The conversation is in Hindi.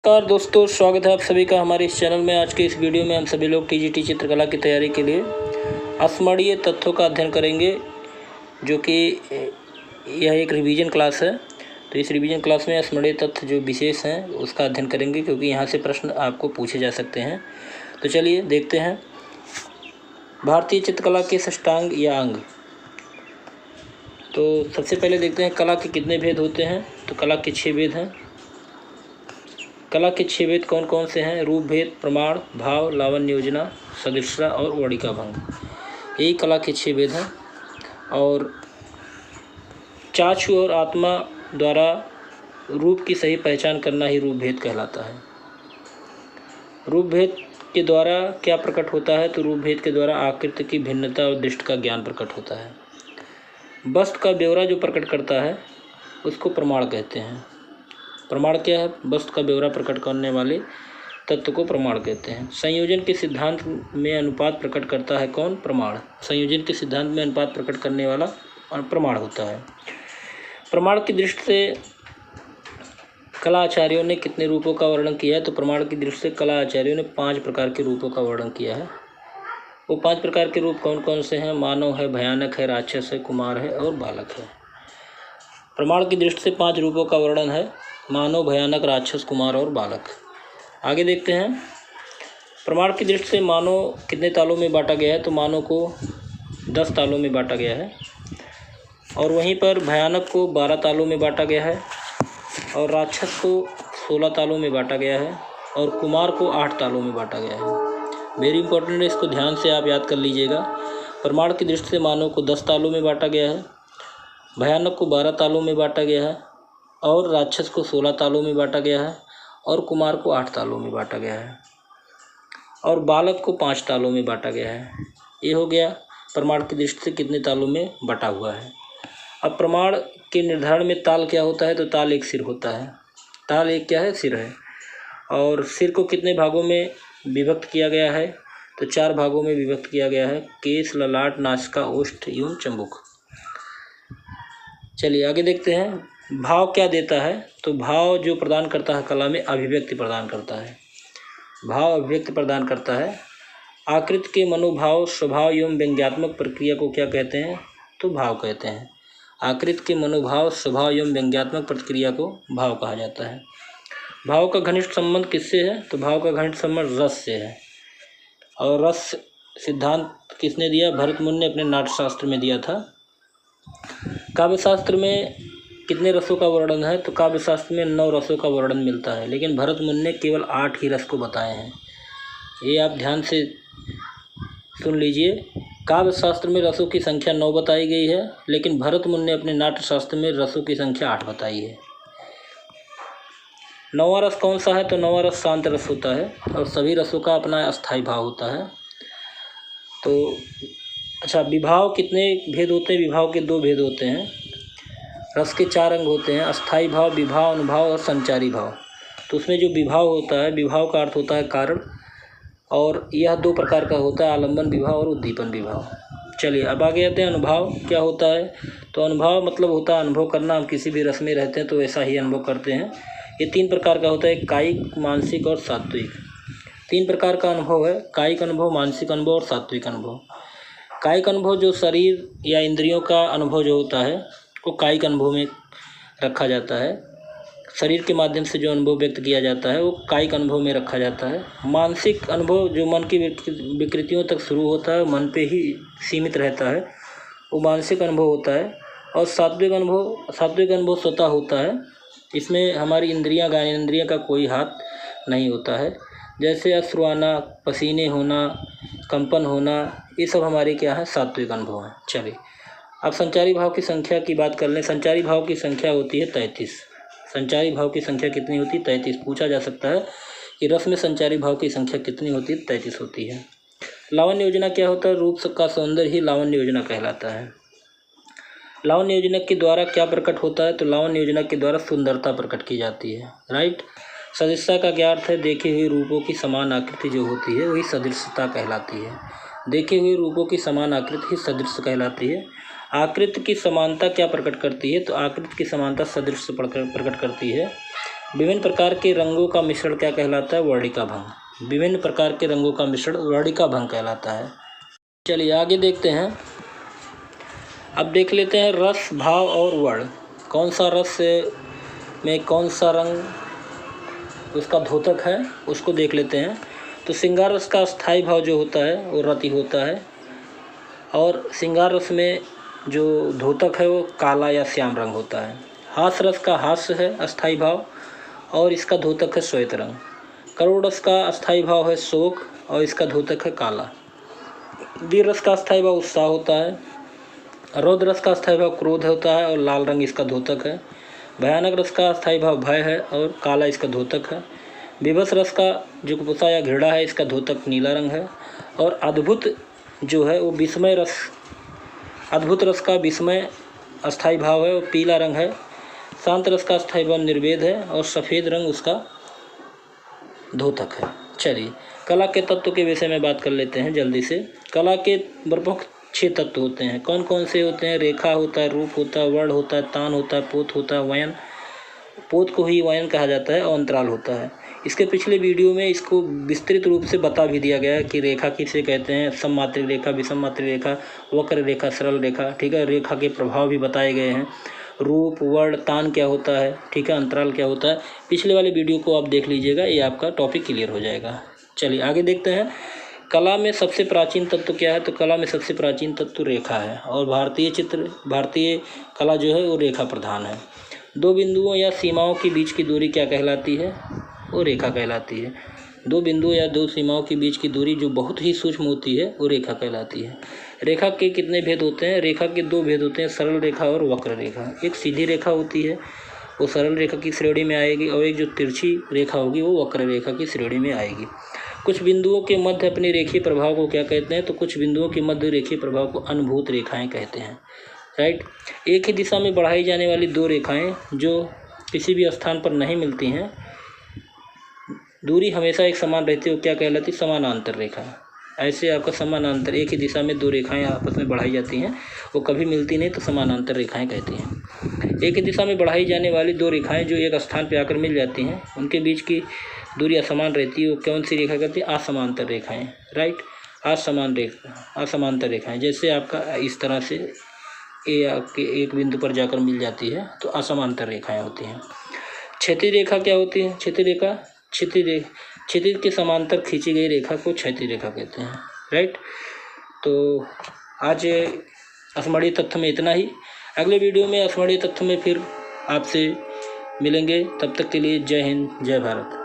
नमस्कार दोस्तों, स्वागत है आप सभी का हमारे इस चैनल में। आज के इस वीडियो में हम सभी लोग टीजीटी चित्रकला की तैयारी के लिए स्मरणीय तथ्यों का अध्ययन करेंगे, जो कि यह एक रिवीजन क्लास है। तो इस रिवीजन क्लास में स्मरणीय तथ्य जो विशेष हैं उसका अध्ययन करेंगे, क्योंकि यहाँ से प्रश्न आपको पूछे जा सकते हैं। तो चलिए देखते हैं। भारतीय चित्रकला के षष्टांग या अंग। तो सबसे पहले देखते हैं कला के कितने भेद होते हैं। तो कला के 6 भेद हैं। कला के 6 भेद कौन कौन से हैं? रूप भेद, प्रमाण, भाव, लावण्य योजना, सदृशता और वर्णिका भंग। यही कला के 6 भेद हैं। और चाक्षु और आत्मा द्वारा रूप की सही पहचान करना ही रूप भेद कहलाता है। रूप भेद के द्वारा क्या प्रकट होता है? तो रूप भेद के द्वारा आकृति की भिन्नता और दृष्टि का ज्ञान प्रकट होता है। वस्तु का ब्यौरा जो प्रकट करता है उसको प्रमाण कहते हैं। प्रमाण क्या है? वस्तु का ब्यौरा प्रकट करने वाले तत्व को प्रमाण कहते हैं। संयोजन के सिद्धांत में अनुपात प्रकट करता है कौन? प्रमाण। संयोजन के सिद्धांत में अनुपात प्रकट करने वाला प्रमाण होता है। प्रमाण की दृष्टि से कला आचार्यों ने कितने रूपों का वर्णन किया है? तो प्रमाण की दृष्टि से कला आचार्यों ने 5 प्रकार के रूपों का वर्णन किया है। वो 5 प्रकार के रूप कौन कौन से हैं? मानव है, भयानक है, राक्षस है, कुमार है और बालक है। प्रमाण की दृष्टि से 5 रूपों का वर्णन है: मानव, भयानक, राक्षस, कुमार और बालक। आगे देखते हैं। प्रमाण की दृष्टि से मानव कितने तालों में बांटा गया है? तो मानव को 10 तालों में बांटा गया है। और वहीं पर भयानक को 12 तालों में बांटा गया है। और राक्षस को 16 तालों में बांटा गया है। और कुमार को 8 तालों में बांटा गया है। वेरी इंपॉर्टेंट है, इसको ध्यान से आप याद कर लीजिएगा। प्रमाण की दृष्टि से मानव को 10 तालों में बांटा गया है, भयानक को 12 तालों में बांटा गया है, और राक्षस को 16 तालों में बांटा गया है, और कुमार को 8 तालों में बांटा गया है, और बालक को 5 तालों में बांटा गया है। ये हो गया प्रमाण की दृष्टि से कितने तालों में बटा हुआ है। अब प्रमाण के निर्धारण में ताल क्या होता है? तो ताल एक सिर होता है। ताल एक क्या है? सिर है। और सिर को कितने भागों में विभक्त किया गया है? तो 4 भागों में विभक्त किया गया है: केश, ललाट, नासिका, ओष्ठ एवं चंबुक। चलिए आगे देखते हैं। भाव क्या देता है? तो भाव जो प्रदान करता है कला में, अभिव्यक्ति प्रदान करता है। भाव अभिव्यक्ति प्रदान करता है। आकृति के मनोभाव, स्वभाव एवं व्यंग्यात्मक प्रक्रिया को क्या कहते हैं? तो भाव कहते हैं। आकृति के मनोभाव, स्वभाव एवं व्यंग्यात्मक प्रक्रिया को भाव कहा जाता है। भाव का घनिष्ठ संबंध किससे है? तो भाव का घनिष्ठ संबंध रस से है। और रस सिद्धांत किसने दिया? भरत मुनि ने अपने नाट्यशास्त्र में दिया था। काव्यशास्त्र में कितने रसों का वर्णन है? तो काव्यशास्त्र में 9 रसों का वर्णन मिलता है, लेकिन भरत मुनि ने केवल 8 ही रस को बताए हैं। ये आप ध्यान से सुन लीजिए। काव्यशास्त्र में रसों की संख्या 9 बताई गई है, लेकिन भरत मुनि ने अपने नाट्यशास्त्र में रसों की संख्या 8 बताई है। 9वां रस कौन सा है? तो 9वां रस शांत रस होता है। और सभी रसों का अपना अस्थायी भाव होता है। तो अच्छा, विभाव कितने भेद होते हैं? विभाव के 2 भेद होते हैं। रस के 4 अंग होते हैं: अस्थायी भाव, विभाव, अनुभाव और संचारी भाव। तो उसमें जो विभाव होता है, विभाव का अर्थ होता है कारण, और यह 2 प्रकार का होता है: आलम्बन विभाव और उद्दीपन विभाव। चलिए अब आगे आते हैं। अनुभव क्या होता है? तो अनुभव मतलब होता है अनुभव करना। हम किसी भी रस में रहते हैं तो ऐसा ही अनुभव करते हैं। ये 3 प्रकार का होता है: कायिक, मानसिक और सात्विक। 3 प्रकार का अनुभव है: कायिक अनुभव, मानसिक अनुभव और सात्विक अनुभव। कायिक अनुभव जो शरीर या इंद्रियों का अनुभव जो होता है वो कायिक अनुभव में रखा जाता है। शरीर के माध्यम से जो अनुभव व्यक्त किया जाता है वो कायिक अनुभव में रखा जाता है। मानसिक अनुभव जो मन की विकृतियों तक शुरू होता है, मन पे ही सीमित रहता है, वो मानसिक अनुभव होता है। और सात्विक अनुभव स्वतः होता है। इसमें हमारी इंद्रियां, ज्ञानेंद्रियों का कोई हाथ नहीं होता है। जैसे अश्रु आना, पसीने होना, कंपन होना, ये सब हमारे क्या है? सात्विक अनुभव है। चलिए अब संचारी भाव की संख्या की बात कर लें। संचारी भाव की संख्या होती है 33। संचारी भाव की संख्या कितनी होती है? 33। पूछा जा सकता है कि रस में संचारी भाव की संख्या कितनी होती है? 33 होती है। लावण्य योजना क्या होता है? रूप का सौंदर्य ही लावण्य योजना कहलाता है। लावण्य योजना के द्वारा क्या प्रकट होता है? तो लावण्य योजना के द्वारा सुंदरता प्रकट की जाती है। राइट। सदृशता का क्या अर्थ है? देखे हुए रूपों की समान आकृति जो होती है वही सदृशता कहलाती है। देखे हुए रूपों की समान आकृति ही सदृश कहलाती है। आकृति की समानता क्या प्रकट करती है? तो आकृति की समानता सदृश प्रकट करती है। विभिन्न प्रकार के रंगों का मिश्रण क्या कहलाता है? वर्णिका भंग। विभिन्न प्रकार के रंगों का मिश्रण वर्णिका भंग कहलाता है। चलिए आगे देखते हैं। अब देख लेते हैं रस, भाव और वर्ण। कौन सा रस में कौन सा रंग उसका द्योतक है उसको देख लेते हैं। तो श्रृंगार रस का स्थायी भाव जो होता है वो रति होता है, और श्रृंगार रस में जो द्योतक है वो काला या श्याम रंग होता है। हास्य रस का हास्य है अस्थायी भाव, और इसका द्योतक है श्वेत रंग। करुण रस का अस्थायी भाव है शोक, और इसका द्योतक है काला। वीर रस का अस्थायी भाव उत्साह होता है। रौद्र रस का अस्थायी भाव क्रोध होता है, और लाल रंग इसका द्योतक है। भयानक रस का अस्थायी भाव भय है, और काला इसका द्योतक है। विभत्स रस का जो कुत्सा या घृणा है इसका द्योतक नीला रंग है। और अद्भुत जो है वो विस्मय रस, अद्भुत रस का विस्मय अस्थायी भाव है, वो पीला रंग है। शांत रस का अस्थायी भाव निर्वेद है, और सफ़ेद रंग उसका द्योतक है। चलिए कला के तत्व के विषय में बात कर लेते हैं जल्दी से। कला के प्रमुख 6 तत्व होते हैं। कौन कौन से होते हैं? रेखा होता है, रूप होता है, वर्ण होता है, तान होता है, पोत होता है, वयन, पोत को ही वयन कहा जाता है, और अंतराल होता है। इसके पिछले वीडियो में इसको विस्तृत रूप से बता भी दिया गया है कि रेखा किसे कहते हैं, सममात्रिक रेखा, विषममात्रिक रेखा, वक्र रेखा, सरल रेखा, ठीक है। रेखा के प्रभाव भी बताए गए हैं। रूप, वर्ण, तान क्या होता है, ठीक है, अंतराल क्या होता है। पिछले वाले वीडियो को आप देख लीजिएगा, ये आपका टॉपिक क्लियर हो जाएगा। चलिए आगे देखते हैं। कला में सबसे प्राचीन तत्व क्या है? तो कला में सबसे प्राचीन तत्व रेखा है, और भारतीय कला जो है वो रेखा प्रधान है। 2 बिंदुओं या सीमाओं के बीच की दूरी क्या कहलाती है? वो रेखा कहलाती है। 2 बिंदुओं या 2 सीमाओं के बीच की दूरी जो बहुत ही सूक्ष्म होती है वो रेखा कहलाती है। रेखा के कितने भेद होते हैं? रेखा के 2 भेद होते हैं, सरल रेखा और वक्र रेखा। एक सीधी रेखा होती है, वो सरल रेखा की श्रेणी में आएगी, और एक जो तिरछी रेखा होगी वो वक्र रेखा की श्रेणी में आएगी। कुछ बिंदुओं के मध्य अपने रेखीय प्रभाव को क्या कहते हैं? तो कुछ बिंदुओं के मध्य रेखीय प्रभाव को अनुभूत रेखाएं कहते हैं। राइट। एक ही दिशा में बढ़ाई जाने वाली 2 रेखाएं जो किसी भी स्थान पर नहीं मिलती हैं, दूरी हमेशा एक समान रहती है, वो क्या कहलाती है? समानांतर रेखा। ऐसे आपका समानांतर, एक ही दिशा में 2 रेखाएं आपस में बढ़ाई जाती हैं, वो कभी मिलती नहीं, तो समानांतर रेखाएं कहती हैं। एक ही दिशा में बढ़ाई जाने वाली 2 रेखाएं जो एक स्थान पर आकर मिल जाती हैं, उनके बीच की दूरी असमान रहती है, वो कौन सी रेखा कहती है? असमांतर रेखाएं। राइट। असमांतर रेखाएं, जैसे आपका इस तरह से ए आपके एक बिंदु पर जाकर मिल जाती है, तो असमांतर रेखाएं होती हैं। क्षैतिज रेखा क्या होती है? क्षैतिज के समांतर खींची गई रेखा को क्षैतिज रेखा कहते हैं। राइट। तो आज स्मरणीय तथ्य में इतना ही। अगले वीडियो में स्मरणीय तथ्य में फिर आपसे मिलेंगे। तब तक के लिए जय हिंद, जय भारत।